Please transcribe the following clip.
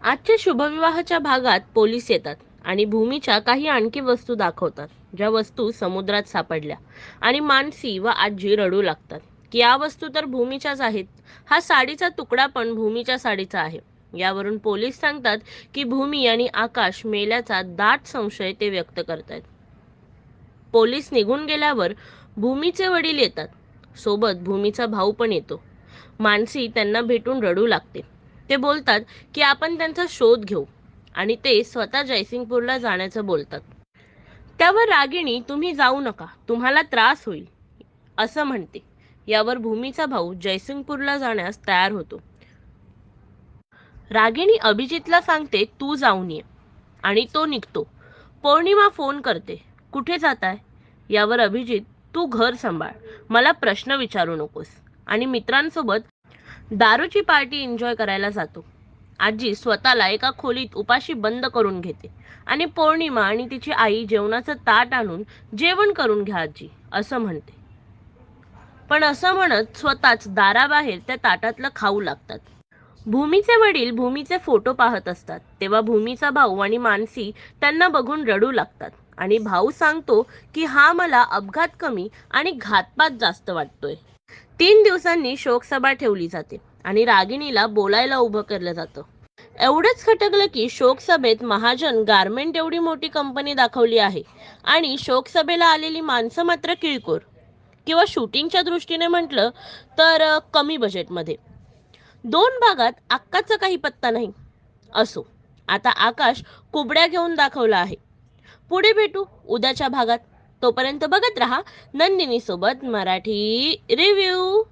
आजच्या शुभविवाहाच्या भागात पोलीस येतात आणि भूमीच्या काही आणखी वस्तू दाखवतात, ज्या वस्तू समुद्रात सापडल्या. आणि मानसी व आजी रडू लागतात की या वस्तू तर भूमीच्याच आहेत. हा साडीचा तुकडा पण भूमीच्या साडीचा आहे. यावरून पोलीस सांगतात की भूमी आणि आकाश मेल्याचा दाट संशय ते व्यक्त करतात. पोलीस निघून गेल्यावर भूमीचे वडील येतात. सोबत भूमीचा भाऊ पण येतो. मानसी त्यांना भेटून रडू लागते. ते बोलतात की आपण त्यांचा शोध घेऊ आणि ते स्वतः जयसिंगपूरला जाण्याचं बोलतात. त्यावर रागिणी तुम्ही जाऊ नका, तुम्हाला त्रास होईल, असं म्हणते. यावर भूमीचा भाऊ जयसिंगपूरला जाण्यास तयार होतो. रागिणी अभिजितला सांगते तू जाऊन ये आणि तो निघतो. पौर्णिमा फोन करते, कुठे जाताय? यावर अभिजित तू घर सांभाळ, मला प्रश्न विचारू नकोस, आणि मित्रांसोबत दारूची पार्टी एन्जॉय करायला जातो. आजी स्वतःला एका खोलीत उपाशी बंद करून घेते आणि पौर्णिमा आणि तिची आई जेवणाचं ताट आणून जेवण करून घ्या आजी, असं म्हणते. पण असं म्हणत स्वतःच दाराबाहेर त्या ताटातलं खाऊ लागतात. भूमीचे वडील भूमीचे फोटो पाहत असतात तेव्हा भूमीचा भाऊ आणि मानसी त्यांना बघून रडू लागतात. आणि भाऊ सांगतो की हा मला अपघात कमी आणि घातपात जास्त वाटतोय. 3 दिवसांनी शोकसभा ठेवली जाते आणि रागिणीला बोलायला उभं केलं जातं. एवढंच खटकलं की शोकसभेत महाजन गारमेंट एवढी मोठी कंपनी दाखवली आहे आणि शोकसभेला आलेली माणसं मात्र किरकोळ, किंवा शूटिंगच्या दृष्टीने म्हटलं तर कमी बजेटमध्ये. 2 भागात अक्काचा काही पत्ता नाही. असो, आता आकाश कुबड्या घेऊन दाखवला आहे. पुढे भेटू उद्याच्या भागात. तोपर्यंत बघत रहा नंदिनी सोबत मराठी रिव्ह्यू.